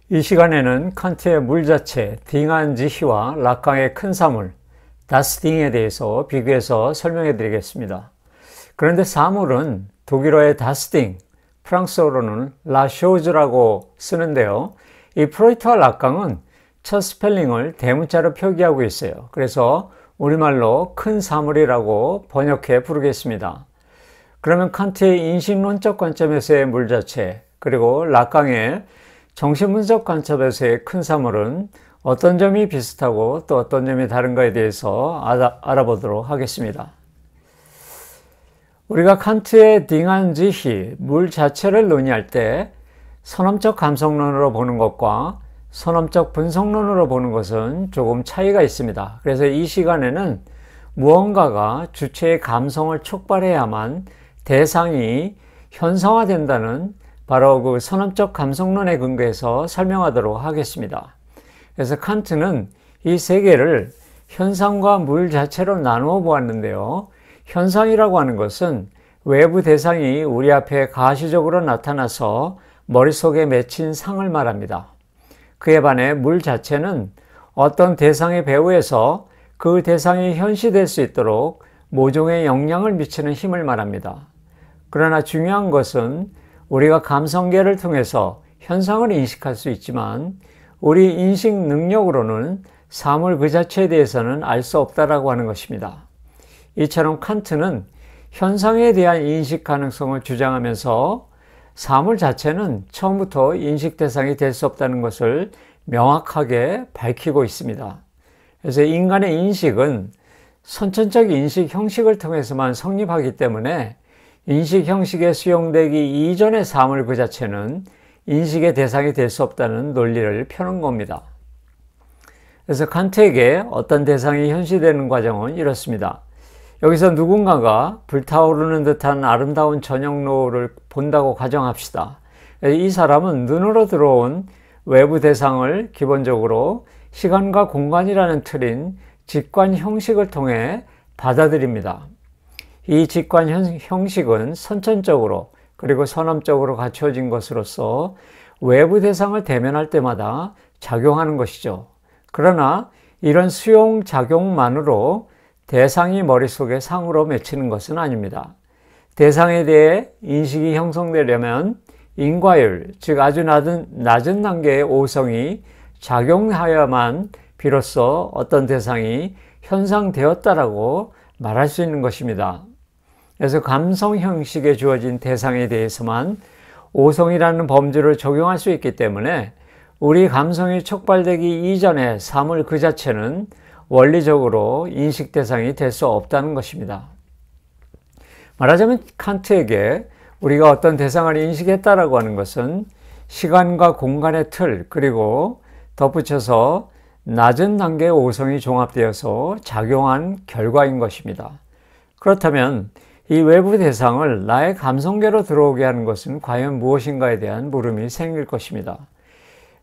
이 시간에는 칸트의 물자체, 딩한지히와 락강의 큰 사물, 다스딩에 대해서 비교해서 설명해 드리겠습니다. 그런데 사물은 독일어의 다스딩, 프랑스어로는 라쇼즈라고 쓰는데요. 이 프로이트와 락강은 첫 스펠링을 대문자로 표기하고 있어요. 그래서 우리말로 큰 사물이라고 번역해 부르겠습니다. 그러면 칸트의 인식론적 관점에서의 물자체, 그리고 락강의 정신분석 관점에서의 큰 사물은 어떤 점이 비슷하고 또 어떤 점이 다른가에 대해서 알아보도록 하겠습니다. 우리가 칸트의 딩한지히, 물 자체를 논의할 때 선험적 감성론으로 보는 것과 선험적 분석론으로 보는 것은 조금 차이가 있습니다. 그래서 이 시간에는 무언가가 주체의 감성을 촉발해야만 대상이 현상화된다는 바로 그 선험적 감성론에 근거해서 설명하도록 하겠습니다. 그래서 칸트는 이 세 개를 현상과 물 자체로 나누어 보았는데요. 현상이라고 하는 것은 외부 대상이 우리 앞에 가시적으로 나타나서 머릿속에 맺힌 상을 말합니다. 그에 반해 물 자체는 어떤 대상의 배후에서 그 대상이 현시될 수 있도록 모종의 영향을 미치는 힘을 말합니다. 그러나 중요한 것은 우리가 감성계를 통해서 현상을 인식할 수 있지만 우리 인식 능력으로는 사물 그 자체에 대해서는 알 수 없다라고 하는 것입니다. 이처럼 칸트는 현상에 대한 인식 가능성을 주장하면서 사물 자체는 처음부터 인식 대상이 될 수 없다는 것을 명확하게 밝히고 있습니다. 그래서 인간의 인식은 선천적 인식 형식을 통해서만 성립하기 때문에 인식 형식에 수용되기 이전의 사물 그 자체는 인식의 대상이 될 수 없다는 논리를 펴는 겁니다. 그래서 칸트에게 어떤 대상이 현시되는 과정은 이렇습니다. 여기서 누군가가 불타오르는 듯한 아름다운 저녁노을을 본다고 가정합시다. 이 사람은 눈으로 들어온 외부 대상을 기본적으로 시간과 공간이라는 틀인 직관 형식을 통해 받아들입니다. 이 직관 형식은 선천적으로 그리고 선험적으로 갖추어진 것으로서 외부 대상을 대면할 때마다 작용하는 것이죠. 그러나 이런 수용 작용만으로 대상이 머릿속에 상으로 맺히는 것은 아닙니다. 대상에 대해 인식이 형성되려면 인과율, 즉 아주 낮은 단계의 오성이 작용하여야만 비로소 어떤 대상이 현상되었다라고 말할 수 있는 것입니다. 그래서 감성 형식에 주어진 대상에 대해서만 오성이라는 범주를 적용할 수 있기 때문에 우리 감성이 촉발되기 이전의 사물 그 자체는 원리적으로 인식 대상이 될 수 없다는 것입니다. 말하자면 칸트에게 우리가 어떤 대상을 인식했다라고 하는 것은 시간과 공간의 틀, 그리고 덧붙여서 낮은 단계의 오성이 종합되어서 작용한 결과인 것입니다. 그렇다면 이 외부 대상을 나의 감성계로 들어오게 하는 것은 과연 무엇인가에 대한 물음이 생길 것입니다.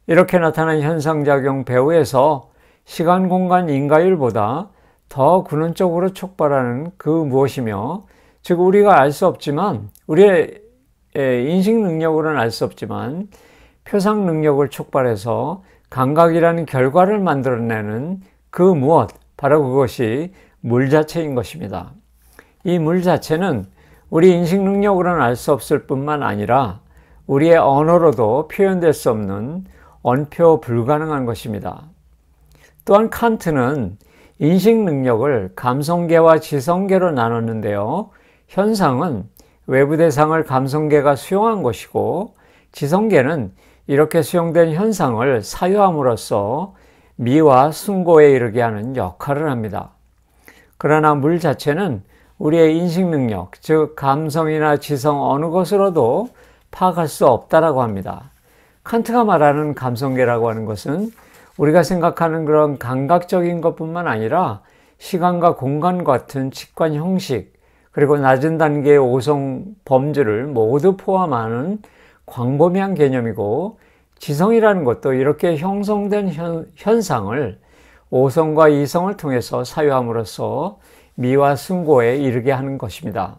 이렇게 나타난 현상작용 배후에서 시간, 공간, 인과율보다 더 근원적으로 촉발하는 그 무엇이며, 즉 우리가 알 수 없지만, 우리의 인식 능력으로는 알 수 없지만 표상 능력을 촉발해서 감각이라는 결과를 만들어내는 그 무엇, 바로 그것이 물 자체인 것입니다. 이 물 자체는 우리 인식 능력으로는 알 수 없을 뿐만 아니라 우리의 언어로도 표현될 수 없는 언표 불가능한 것입니다. 또한 칸트는 인식 능력을 감성계와 지성계로 나눴는데요. 현상은 외부 대상을 감성계가 수용한 것이고, 지성계는 이렇게 수용된 현상을 사유함으로써 미와 순고에 이르게 하는 역할을 합니다. 그러나 물 자체는 우리의 인식 능력, 즉 감성이나 지성 어느 것으로도 파악할 수 없다라고 합니다. 칸트가 말하는 감성계라고 하는 것은 우리가 생각하는 그런 감각적인 것뿐만 아니라 시간과 공간 같은 직관 형식, 그리고 낮은 단계의 오성 범주를 모두 포함하는 광범위한 개념이고, 지성이라는 것도 이렇게 형성된 현상을 오성과 이성을 통해서 사유함으로써 미와 승고에 이르게 하는 것입니다.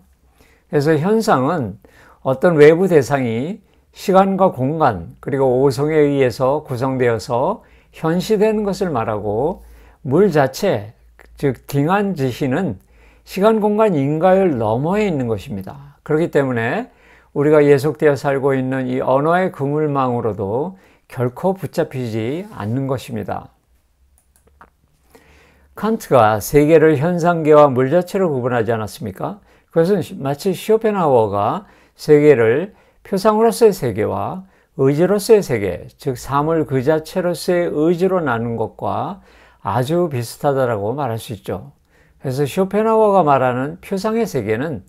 그래서 현상은 어떤 외부 대상이 시간과 공간 그리고 오성에 의해서 구성되어서 현시되는 것을 말하고, 물 자체 즉 딩한지시는 시간 공간 인과율 너머에 있는 것입니다. 그렇기 때문에 우리가 예속되어 살고 있는 이 언어의 그물망으로도 결코 붙잡히지 않는 것입니다. 칸트가 세계를 현상계와 물 자체로 구분하지 않았습니까? 그것은 마치 쇼펜하우어가 세계를 표상으로서의 세계와 의지로서의 세계, 즉 사물 그 자체로서의 의지로 나눈 것과 아주 비슷하다고 말할 수 있죠. 그래서 쇼펜하우어가 말하는 표상의 세계는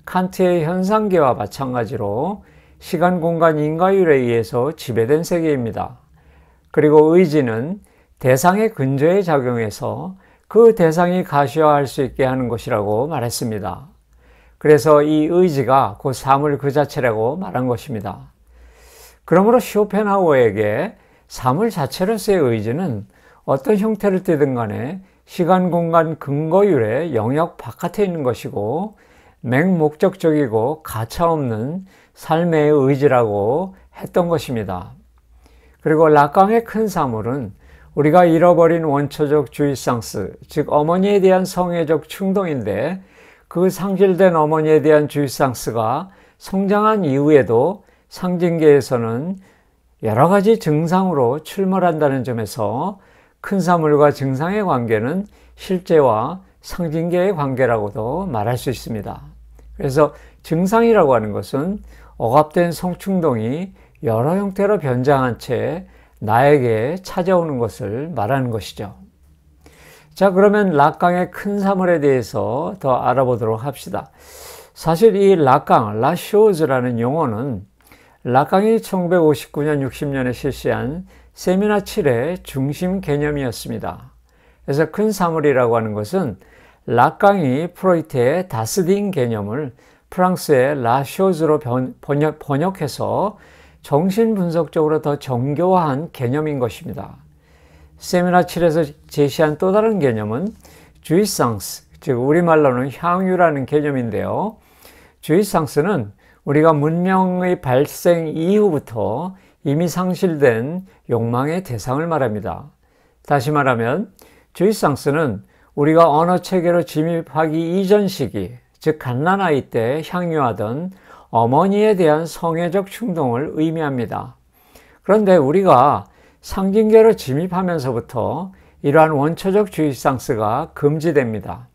칸트의 현상계와 마찬가지로 시간, 공간, 인과율에 의해서 지배된 세계입니다. 그리고 의지는 대상의 근저에 작용해서 그 대상이 가시화할 수 있게 하는 것이라고 말했습니다. 그래서 이 의지가 곧 사물 그 자체라고 말한 것입니다. 그러므로 쇼펜하우어에게 사물 자체로서의 의지는 어떤 형태를 띠든 간에 시간, 공간, 근거율의 영역 바깥에 있는 것이고 맹목적적이고 가차없는 삶의 의지라고 했던 것입니다. 그리고 락강의 큰 사물은 우리가 잃어버린 원초적 주의상스, 즉 어머니에 대한 성애적 충동인데, 그 상실된 어머니에 대한 주의상스가 성장한 이후에도 상징계에서는 여러 가지 증상으로 출몰한다는 점에서 큰 사물과 증상의 관계는 실제와 상징계의 관계라고도 말할 수 있습니다. 그래서 증상이라고 하는 것은 억압된 성충동이 여러 형태로 변장한 채 나에게 찾아오는 것을 말하는 것이죠. 자, 그러면 락강의 큰 사물에 대해서 더 알아보도록 합시다. 사실 이 락강, 라쇼즈라는 용어는 락강이 1959년, 60년에 실시한 세미나 7의 중심 개념이었습니다. 그래서 큰 사물이라고 하는 것은 락강이 프로이트의 다스딩 개념을 프랑스의 라쇼즈로 번역해서 정신분석적으로 더 정교화한 개념인 것입니다. 세미나 7에서 제시한 또 다른 개념은 주이상스, 즉 우리말로는 향유라는 개념인데요. 주이상스는 우리가 문명의 발생 이후부터 이미 상실된 욕망의 대상을 말합니다. 다시 말하면 주이상스는 우리가 언어체계로 진입하기 이전 시기, 즉 갓난아이 때 향유하던 어머니에 대한 성애적 충동을 의미합니다. 그런데 우리가 상징계로 진입하면서부터 이러한 원초적 주의상스가 금지됩니다.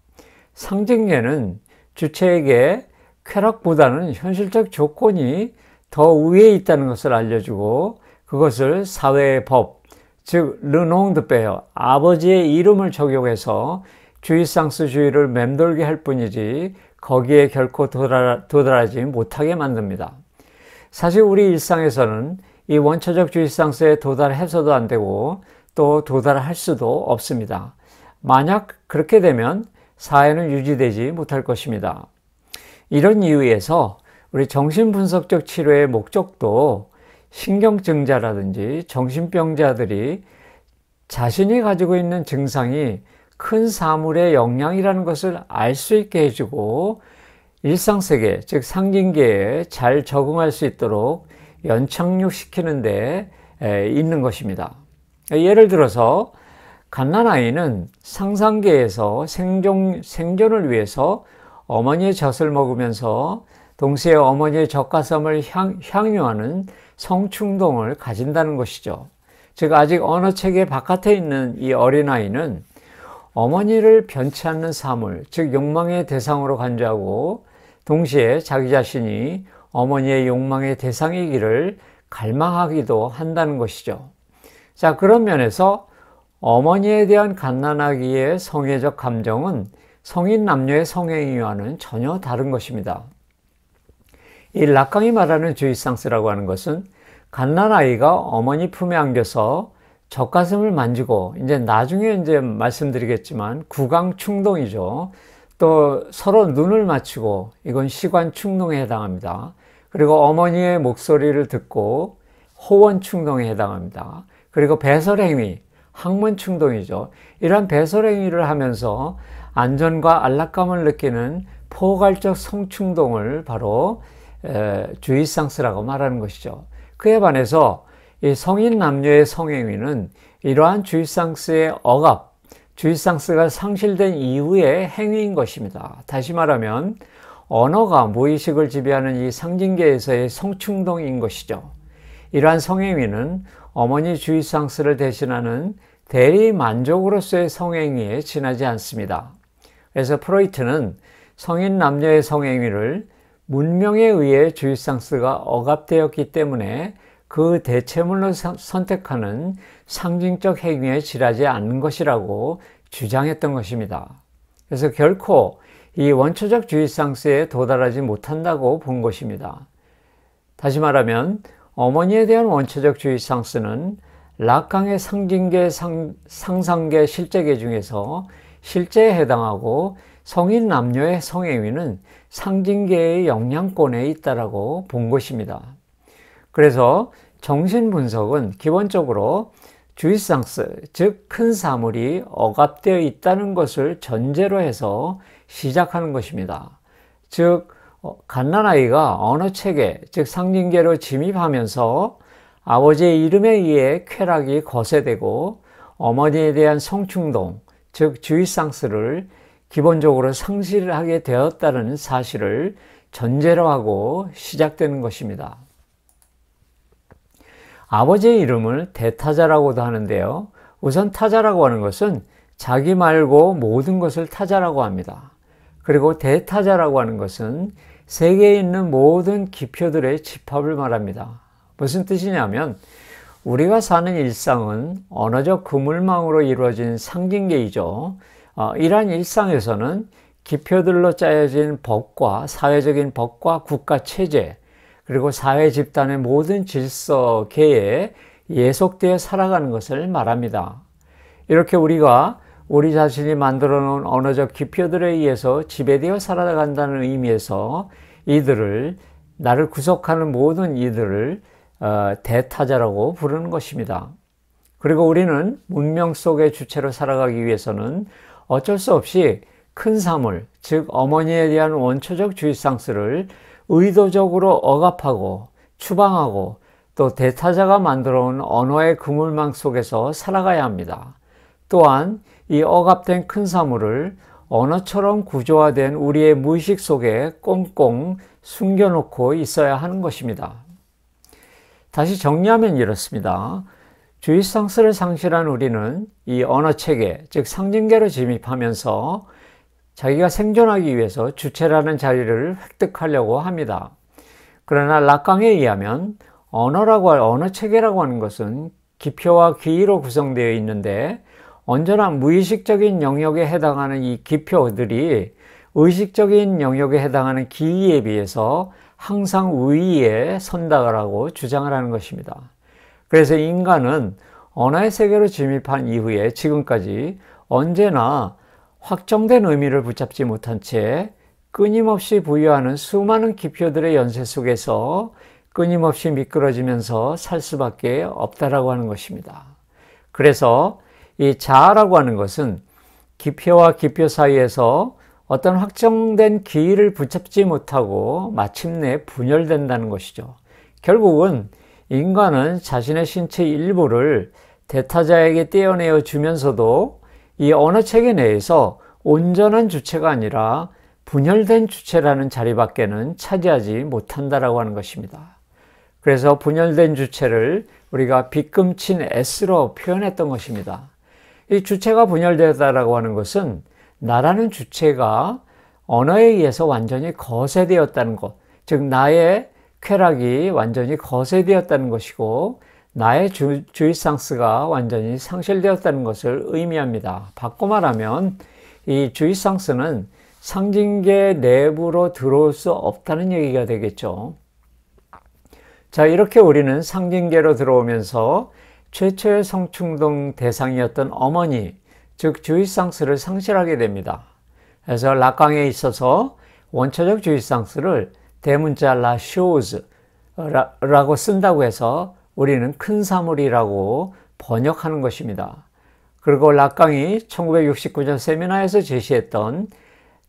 상징계는 주체에게 쾌락보다는 현실적 조건이 더 위에 있다는 것을 알려주고, 그것을 사회의 법, 즉 르농드베어, 아버지의 이름을 적용해서 주의상스주의를 맴돌게 할 뿐이지 거기에 결코 도달하지 못하게 만듭니다. 사실 우리 일상에서는 이 원초적 주의상스에 도달해서도 안 되고 또 도달할 수도 없습니다. 만약 그렇게 되면 사회는 유지되지 못할 것입니다. 이런 이유에서 우리 정신분석적 치료의 목적도 신경증자라든지 정신병자들이 자신이 가지고 있는 증상이 큰 사물의 영향이라는 것을 알 수 있게 해주고 일상세계, 즉 상징계에 잘 적응할 수 있도록 연착륙시키는 데 있는 것입니다. 예를 들어서 갓난아이는 상상계에서 생존을 위해서 어머니의 젖을 먹으면서 동시에 어머니의 젖가슴을 향유하는 성충동을 가진다는 것이죠. 즉 아직 언어체계 바깥에 있는 이 어린아이는 어머니를 변치 않는 사물, 즉 욕망의 대상으로 간주하고 동시에 자기 자신이 어머니의 욕망의 대상이기를 갈망하기도 한다는 것이죠. 자, 그런 면에서 어머니에 대한 갓난아기의 성애적 감정은 성인 남녀의 성행위와는 전혀 다른 것입니다. 이 락강이 말하는 주의상스라고 하는 것은 갓난아이가 어머니 품에 안겨서 젖가슴을 만지고, 이제 나중에 말씀드리겠지만 구강 충동이죠. 또 서로 눈을 맞추고, 이건 시관 충동에 해당합니다. 그리고 어머니의 목소리를 듣고 호원 충동에 해당합니다. 그리고 배설행위, 항문 충동이죠. 이러한 배설행위를 하면서 안전과 안락감을 느끼는 포괄적 성충동을 바로 주의상스라고 말하는 것이죠. 그에 반해서 이 성인 남녀의 성행위는 이러한 주의상스의 억압, 주의상스가 상실된 이후의 행위인 것입니다. 다시 말하면 언어가 무의식을 지배하는 이 상징계에서의 성충동인 것이죠. 이러한 성행위는 어머니 주의상스를 대신하는 대리 만족으로서의 성행위에 지나지 않습니다. 그래서 프로이트는 성인 남녀의 성행위를 문명에 의해 주의상스가 억압되었기 때문에 그 대체물로 선택하는 상징적 행위에 지나지 않는 것이라고 주장했던 것입니다. 그래서 결코 이 원초적 주의상스에 도달하지 못한다고 본 것입니다. 다시 말하면 어머니에 대한 원초적 주의상스는 락강의 상징계, 상상계, 실제계 중에서 실제에 해당하고 성인 남녀의 성행위는 상징계의 영향권에 있다라고 본 것입니다. 그래서 정신분석은 기본적으로 주의상스, 즉 큰 사물이 억압되어 있다는 것을 전제로 해서 시작하는 것입니다. 즉 갓난아이가 언어체계, 즉 상징계로 침입하면서 아버지의 이름에 의해 쾌락이 거세되고 어머니에 대한 성충동, 즉 주의상스를 기본적으로 상실하게 되었다는 사실을 전제로 하고 시작되는 것입니다. 아버지의 이름을 대타자라고도 하는데요. 우선 타자라고 하는 것은 자기 말고 모든 것을 타자라고 합니다. 그리고 대타자라고 하는 것은 세계에 있는 모든 기표들의 집합을 말합니다. 무슨 뜻이냐면 우리가 사는 일상은 언어적 그물망으로 이루어진 상징계이죠. 이러한 일상에서는 기표들로 짜여진 법과 사회적인 법과 국가 체제 그리고 사회 집단의 모든 질서, 계에 예속되어 살아가는 것을 말합니다. 이렇게 우리가 우리 자신이 만들어 놓은 언어적 기표들에 의해서 지배되어 살아간다는 의미에서 이들을, 나를 구속하는 모든 이들을 대타자라고 부르는 것입니다. 그리고 우리는 문명 속의 주체로 살아가기 위해서는 어쩔 수 없이 큰 사물, 즉 어머니에 대한 원초적 주의상스를 의도적으로 억압하고 추방하고 또 대타자가 만들어온 언어의 그물망 속에서 살아가야 합니다. 또한 이 억압된 큰 사물을 언어처럼 구조화된 우리의 무의식 속에 꽁꽁 숨겨놓고 있어야 하는 것입니다. 다시 정리하면 이렇습니다. 주의상스를 상실한 우리는 이 언어체계, 즉 상징계로 침입하면서 자기가 생존하기 위해서 주체라는 자리를 획득하려고 합니다. 그러나 락강에 의하면 언어체계라고 하는 것은 기표와 기의로 구성되어 있는데 언제나 무의식적인 영역에 해당하는 이 기표들이 의식적인 영역에 해당하는 기의에 비해서 항상 우위에 선다라고 주장을 하는 것입니다. 그래서 인간은 언어의 세계로 침입한 이후에 지금까지 언제나 확정된 의미를 붙잡지 못한 채 끊임없이 부여하는 수많은 기표들의 연쇄 속에서 끊임없이 미끄러지면서 살 수밖에 없다라고 하는 것입니다. 그래서 이 자아라고 하는 것은 기표와 기표 사이에서 어떤 확정된 기의를 붙잡지 못하고 마침내 분열된다는 것이죠. 결국은 인간은 자신의 신체 일부를 대타자에게 떼어내어 주면서도 이 언어체계 내에서 온전한 주체가 아니라 분열된 주체라는 자리밖에는 차지하지 못한다라고 하는 것입니다. 그래서 분열된 주체를 우리가 빗금친 S로 표현했던 것입니다. 이 주체가 분열되었다라고 하는 것은 나라는 주체가 언어에 의해서 완전히 거세되었다는 것, 즉 나의 쾌락이 완전히 거세되었다는 것이고 나의 주의상스가 완전히 상실되었다는 것을 의미합니다. 바꿔 말하면 이 주의상스는 상징계 내부로 들어올 수 없다는 얘기가 되겠죠. 자, 이렇게 우리는 상징계로 들어오면서 최초의 성충동 대상이었던 어머니, 즉 주의상스를 상실하게 됩니다. 그래서 락강에 있어서 원초적 주의상스를 대문자 라 쇼즈라고 쓴다고 해서 우리는 큰 사물이라고 번역하는 것입니다. 그리고 락강이 1969년 세미나에서 제시했던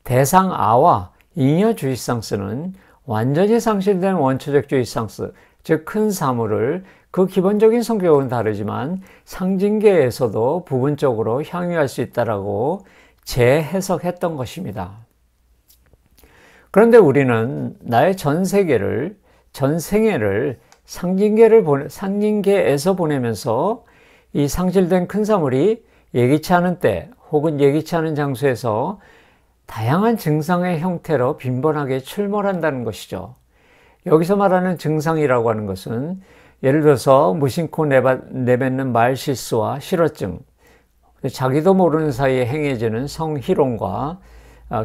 대상 아와 잉여 주의상스는 완전히 상실된 원초적 주의상스, 즉 큰 사물을 그 기본적인 성격은 다르지만 상징계에서도 부분적으로 향유할 수 있다라고 재해석했던 것입니다. 그런데 우리는 나의 전 생애를 상징계에서 보내면서 이 상실된 큰 사물이 예기치 않은 때 혹은 예기치 않은 장소에서 다양한 증상의 형태로 빈번하게 출몰한다는 것이죠. 여기서 말하는 증상이라고 하는 것은 예를 들어서 무심코 내뱉는 말실수와 실어증, 자기도 모르는 사이에 행해지는 성희롱과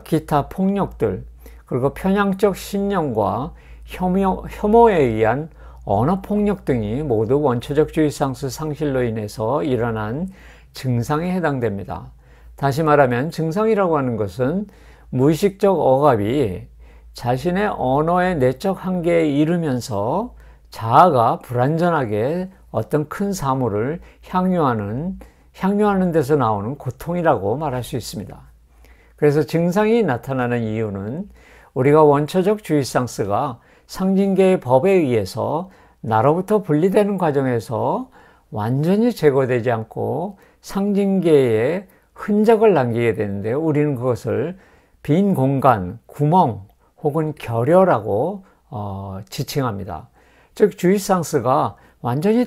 기타 폭력들, 그리고 편향적 신념과 혐오에 의한 언어폭력 등이 모두 원초적 주의상수 상실로 인해서 일어난 증상에 해당됩니다. 다시 말하면 증상이라고 하는 것은 무의식적 억압이 자신의 언어의 내적 한계에 이르면서 자아가 불완전하게 어떤 큰 사물을 향유하는 데서 나오는 고통이라고 말할 수 있습니다. 그래서 증상이 나타나는 이유는 우리가 원초적 주의상스가 상징계의 법에 의해서 나로부터 분리되는 과정에서 완전히 제거되지 않고 상징계에 흔적을 남기게 되는데요. 우리는 그것을 빈 공간, 구멍 혹은 결여라고 지칭합니다. 즉 주의상스가 완전히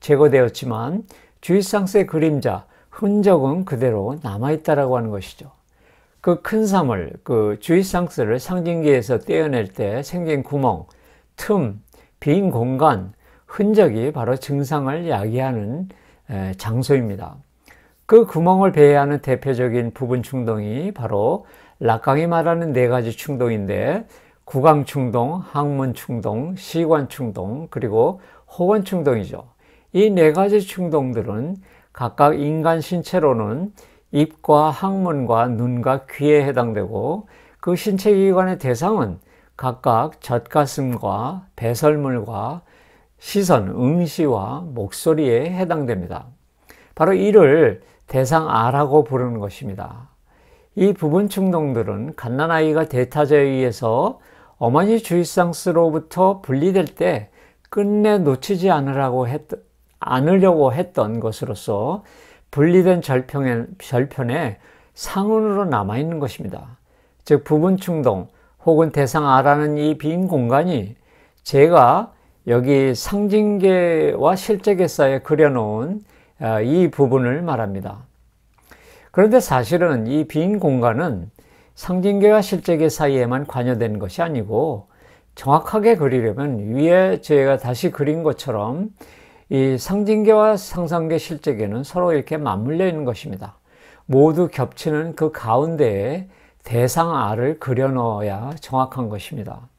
제거되었지만 주의상스의 그림자, 흔적은 그대로 남아있다라고 하는 것이죠. 그 큰 사물, 그 주의상스를 상징계에서 떼어낼 때 생긴 구멍, 틈, 빈 공간, 흔적이 바로 증상을 야기하는 장소입니다. 그 구멍을 배회하는 대표적인 부분 충동이 바로 락강이 말하는 네 가지 충동인데 구강 충동, 항문 충동, 시관 충동, 그리고 호원 충동이죠. 이 네 가지 충동들은 각각 인간 신체로는 입과 항문과 눈과 귀에 해당되고 그 신체 기관의 대상은 각각 젖가슴과 배설물과 시선, 응시와 목소리에 해당됩니다. 바로 이를 대상아라고 부르는 것입니다. 이 부분 충동들은 갓난아이가 대타자에 의해서 어머니 주의상스로부터 분리될 때 끝내 놓치지 않으려고 했던 것으로서 분리된 절편에 상흔으로 남아있는 것입니다. 즉 부분 충동 혹은 대상아라는 이 빈 공간이 제가 여기 상징계와 실제계 사이에 그려놓은 이 부분을 말합니다. 그런데 사실은 이 빈 공간은 상징계와 실제계 사이에만 관여되는 것이 아니고 정확하게 그리려면 위에 제가 다시 그린 것처럼 이 상징계와 상상계, 실제계는 서로 이렇게 맞물려 있는 것입니다. 모두 겹치는 그 가운데에 대상아를 그려 넣어야 정확한 것입니다.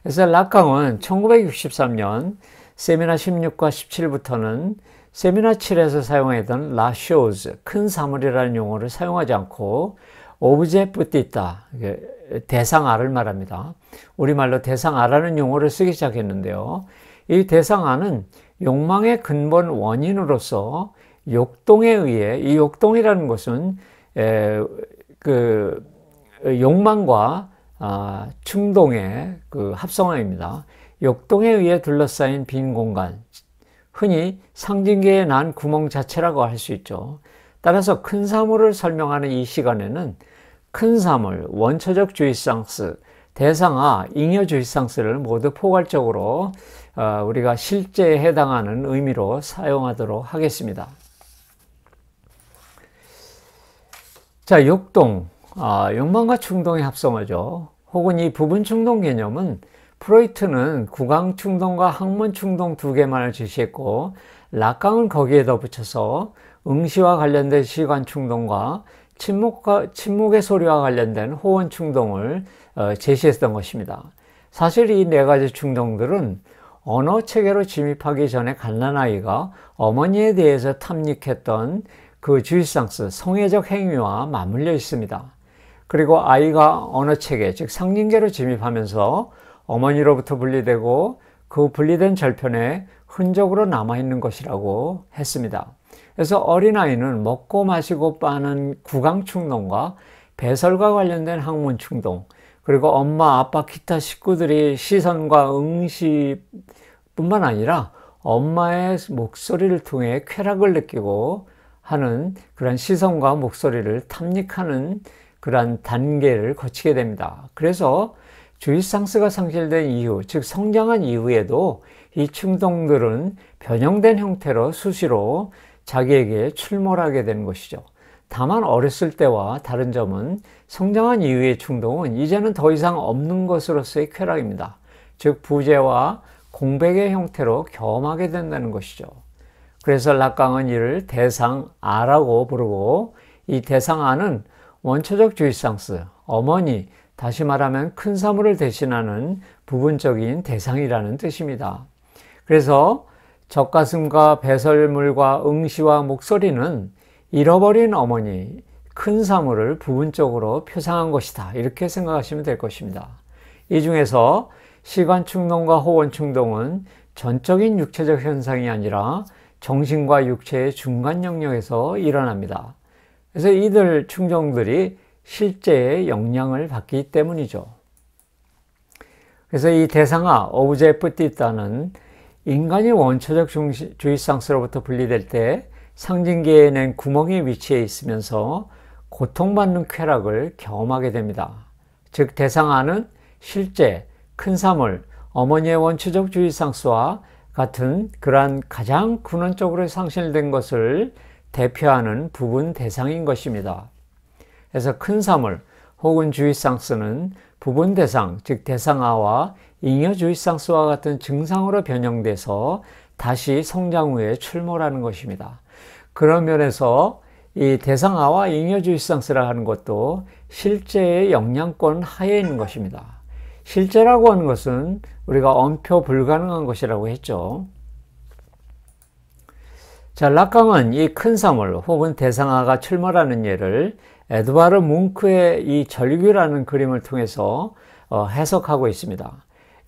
그래서 락강은 1963년 세미나 16과 17부터는 세미나 7에서 사용하던 라쇼즈, 큰 사물이라는 용어를 사용하지 않고 오브제 뿌띠따, 대상아를 말합니다. 우리말로 대상아라는 용어를 쓰기 시작했는데요. 이 대상아는 욕망의 근본 원인으로서 욕동에 의해, 이 욕동이라는 것은 그 욕망과 충동의 그 합성어입니다. 욕동에 의해 둘러싸인 빈 공간, 흔히 상징계에 난 구멍 자체라고 할 수 있죠. 따라서 큰 사물을 설명하는 이 시간에는 큰 사물, 원초적 주의상스, 대상아, 잉여 주의상스를 모두 포괄적으로 우리가 실제에 해당하는 의미로 사용하도록 하겠습니다. 자, 욕동, 욕망과 충동의 합성어죠. 혹은 이 부분 충동 개념은 프로이트는 구강 충동과 항문 충동 두 개만을 제시했고 락강은 거기에 덧붙여서 응시와 관련된 시관 충동과 침묵의 소리와 관련된 호원 충동을 제시했던 것입니다. 사실 이 네 가지 충동들은 언어 체계로 침입하기 전에 갓난아이가 어머니에 대해서 탐닉했던 그 주의상스, 성애적 행위와 맞물려 있습니다. 그리고 아이가 언어 체계, 즉 상징계로 침입하면서 어머니로부터 분리되고 그 분리된 절편에 흔적으로 남아있는 것이라고 했습니다. 그래서 어린아이는 먹고 마시고 빠는 구강 충동과 배설과 관련된 항문 충동, 그리고 엄마, 아빠, 기타 식구들이 시선과 응시뿐 뿐만 아니라 엄마의 목소리를 통해 쾌락을 느끼고 하는 그런 시선과 목소리를 탐닉하는 그런 단계를 거치게 됩니다. 그래서 주의상스가 상실된 이후, 즉 성장한 이후에도 이 충동들은 변형된 형태로 수시로 자기에게 출몰하게 되는 것이죠. 다만 어렸을 때와 다른 점은 성장한 이후의 충동은 이제는 더 이상 없는 것으로서의 쾌락입니다. 즉 부재와 공백의 형태로 경험하게 된다는 것이죠. 그래서 락강은 이를 대상아라고 부르고, 이 대상아는 원초적 주의상스, 어머니, 다시 말하면 큰 사물을 대신하는 부분적인 대상이라는 뜻입니다. 그래서 젖가슴과 배설물과 응시와 목소리는 잃어버린 어머니, 큰 사물을 부분적으로 표상한 것이다, 이렇게 생각하시면 될 것입니다. 이 중에서 시관 충동과 호원 충동은 전적인 육체적 현상이 아니라 정신과 육체의 중간 영역에서 일어납니다. 그래서 이들 충동들이 실제의 영향을 받기 때문이죠. 그래서 이 대상아, 오브젝티브는 인간이 원초적 주의상스로부터 분리될 때 상징계에 낸 구멍에 위치해 있으면서 고통받는 쾌락을 경험하게 됩니다. 즉 대상아는 실제, 큰 사물, 어머니의 원초적 주의상스와 같은 그러한 가장 근원적으로 상실된 것을 대표하는 부분 대상인 것입니다. 그래서 큰 사물 혹은 주의상스는 부분 대상, 즉 대상아와 잉여 주의상스와 같은 증상으로 변형돼서 다시 성장 후에 출몰하는 것입니다. 그런 면에서 이 대상아와 잉여 주의상스라 하는 것도 실제의 영향권 하에 있는 것입니다. 실제라고 하는 것은 우리가 엄표 불가능한 것이라고 했죠. 자, 락강은 이 큰 사물 혹은 대상아가 출몰하는 예를 에드와르 뭉크의 이 절규라는 그림을 통해서 해석하고 있습니다.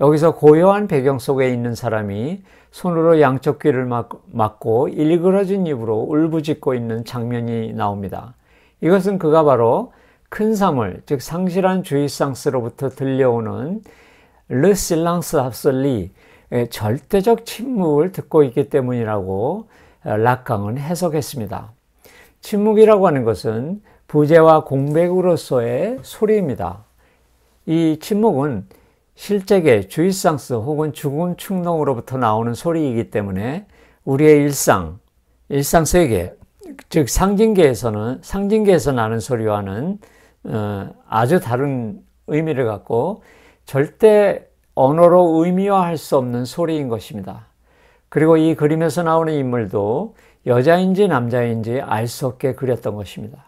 여기서 고요한 배경 속에 있는 사람이 손으로 양쪽 귀를 막고 일그러진 입으로 울부짖고 있는 장면이 나옵니다. 이것은 그가 바로 큰 사물, 즉 상실한 주의상스로부터 들려오는 르 실랑스 합설리, 절대적 침묵을 듣고 있기 때문이라고 락강은 해석했습니다. 침묵이라고 하는 것은 부재와 공백으로서의 소리입니다. 이 침묵은 실제계, 주의상스 혹은 죽음 충동으로부터 나오는 소리이기 때문에 우리의 일상 세계, 즉 상징계에서 나는 소리와는 아주 다른 의미를 갖고 절대 언어로 의미화할 수 없는 소리인 것입니다. 그리고 이 그림에서 나오는 인물도 여자인지 남자인지 알 수 없게 그렸던 것입니다.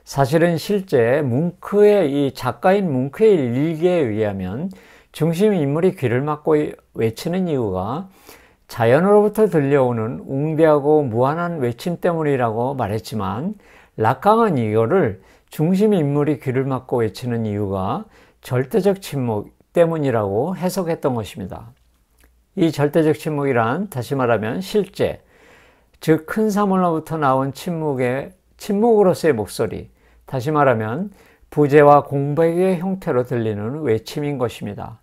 사실은 실제 이 작가인 뭉크의 일기에 의하면 중심 인물이 귀를 막고 외치는 이유가 자연으로부터 들려오는 웅대하고 무한한 외침 때문이라고 말했지만, 락강은 이거를 중심 인물이 귀를 막고 외치는 이유가 절대적 침묵 때문이라고 해석했던 것입니다. 이 절대적 침묵이란 다시 말하면 실제, 즉 큰 사물로부터 나온 침묵으로서의 목소리, 다시 말하면 부재와 공백의 형태로 들리는 외침인 것입니다.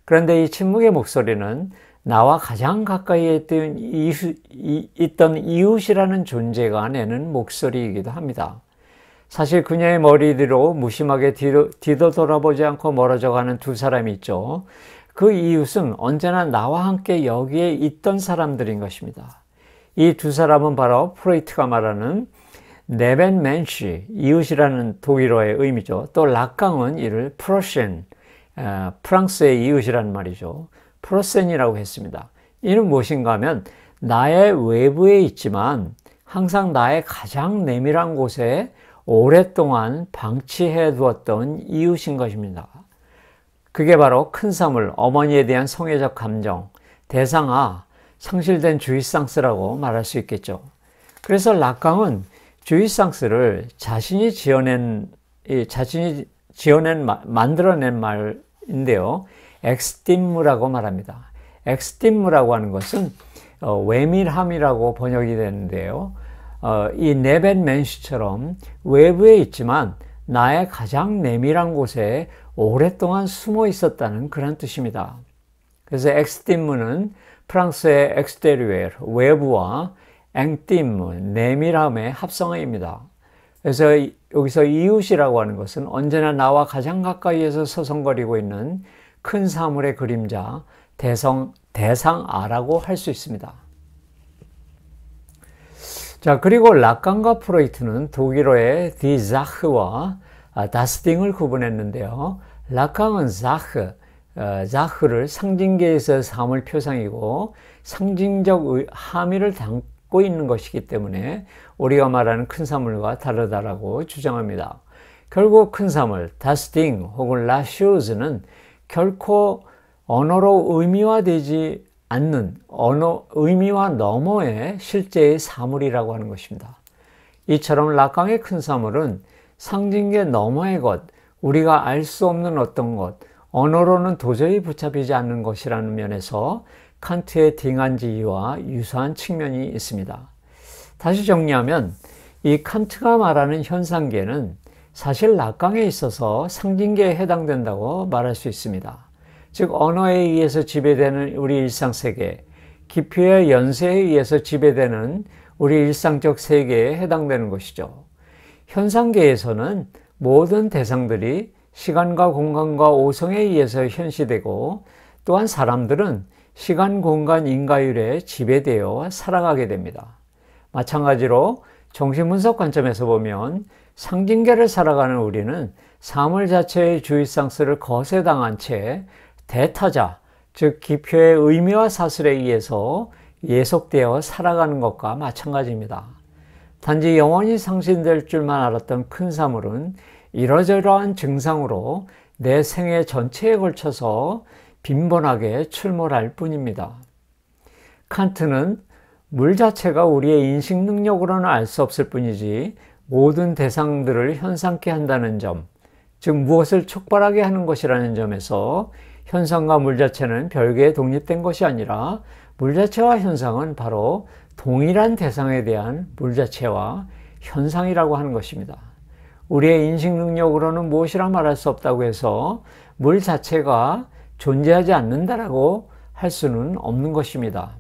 그런데 이 침묵의 목소리는 나와 가장 가까이 있던 이웃이라는 존재가 내는 목소리이기도 합니다. 사실 그녀의 머리 뒤로 무심하게 뒤도 돌아보지 않고 멀어져 가는 두 사람이 있죠. 그 이웃은 언제나 나와 함께 여기에 있던 사람들인 것입니다. 이 두 사람은 바로 프로이트가 말하는 네벤멘시, 이웃이라는 독일어의 의미죠. 또 락강은 이를 프로센, 프랑스의 이웃이라는 말이죠. 프로센이라고 했습니다. 이는 무엇인가 하면 나의 외부에 있지만 항상 나의 가장 내밀한 곳에 오랫동안 방치해 두었던 이웃인 것입니다. 그게 바로 큰 사물, 어머니에 대한 성애적 감정, 대상아, 상실된 주의상스라고 말할 수 있겠죠. 그래서 락강은 주의상스를 자신이 만들어낸 말인데요. 엑스팀무라고 말합니다. 엑스팀무라고 하는 것은 외밀함이라고 번역이 되는데요. 이 네벤멘시처럼 외부에 있지만 나의 가장 내밀한 곳에 오랫동안 숨어 있었다는 그런 뜻입니다. 그래서 엑스팀무는 프랑스의 extérieur, 외부와 intime, 내밀함의 합성어입니다. 그래서 여기서 이웃이라고 하는 것은 언제나 나와 가장 가까이에서 서성거리고 있는 큰 사물의 그림자, 대상아라고 할 수 있습니다. 자, 그리고 라칸과 프로이트는 독일어의 die Sache와 das Ding을 구분했는데요. 라칸은 Sach를 상징계에서 사물 표상이고 상징적 함의를 담고 있는 것이기 때문에 우리가 말하는 큰 사물과 다르다라고 주장합니다. 결국 큰 사물, das Ding 혹은 la chose는 결코 언어로 의미화되지 않는 의미화 너머의 실제의 사물이라고 하는 것입니다. 이처럼 라칸의 큰 사물은 상징계 너머의 것, 우리가 알 수 없는 어떤 것, 언어로는 도저히 붙잡히지 않는 것이라는 면에서 칸트의 딩한지와 유사한 측면이 있습니다. 다시 정리하면 이 칸트가 말하는 현상계는 사실 라칸에 있어서 상징계에 해당된다고 말할 수 있습니다. 즉 언어에 의해서 지배되는 우리 일상세계, 기표의 연세에 의해서 지배되는 우리 일상적 세계에 해당되는 것이죠. 현상계에서는 모든 대상들이 시간과 공간과 오성에 의해서 현시되고 또한 사람들은 시간, 공간, 인과율에 지배되어 살아가게 됩니다. 마찬가지로 정신분석 관점에서 보면 상징계를 살아가는 우리는 사물 자체의 주의상스를 거세당한 채 대타자, 즉 기표의 의미와 사슬에 의해서 예속되어 살아가는 것과 마찬가지입니다. 단지 영원히 상실될 줄만 알았던 큰 사물은 이러저러한 증상으로 내 생애 전체에 걸쳐서 빈번하게 출몰할 뿐입니다. 칸트는 물 자체가 우리의 인식 능력으로는 알 수 없을 뿐이지 모든 대상들을 현상케 한다는 점, 즉 무엇을 촉발하게 하는 것이라는 점에서 현상과 물 자체는 별개의 독립된 것이 아니라 물 자체와 현상은 바로 동일한 대상에 대한 물 자체와 현상이라고 하는 것입니다. 우리의 인식 능력으로는 무엇이라 말할 수 없다고 해서 물 자체가 존재하지 않는다라고 할 수는 없는 것입니다.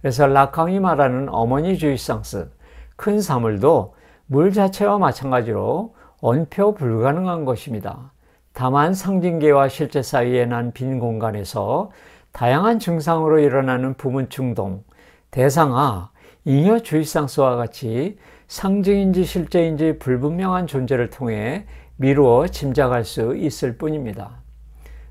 그래서 라칸이 말하는 어머니 주의상스, 큰 사물도 물 자체와 마찬가지로 언표 불가능한 것입니다. 다만 상징계와 실제 사이에 난 빈 공간에서 다양한 증상으로 일어나는 부분 충동, 대상아, 잉여 주의상스와 같이 상징인지 실제인지 불분명한 존재를 통해 미루어 짐작할 수 있을 뿐입니다.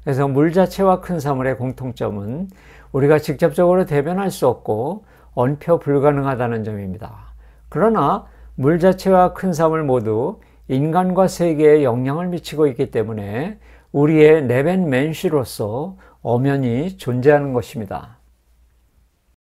그래서 물 자체와 큰 사물의 공통점은 우리가 직접적으로 대변할 수 없고 언표 불가능하다는 점입니다. 그러나 물 자체와 큰 사물 모두 인간과 세계에 영향을 미치고 있기 때문에 우리의 내면 맨시로서 엄연히 존재하는 것입니다.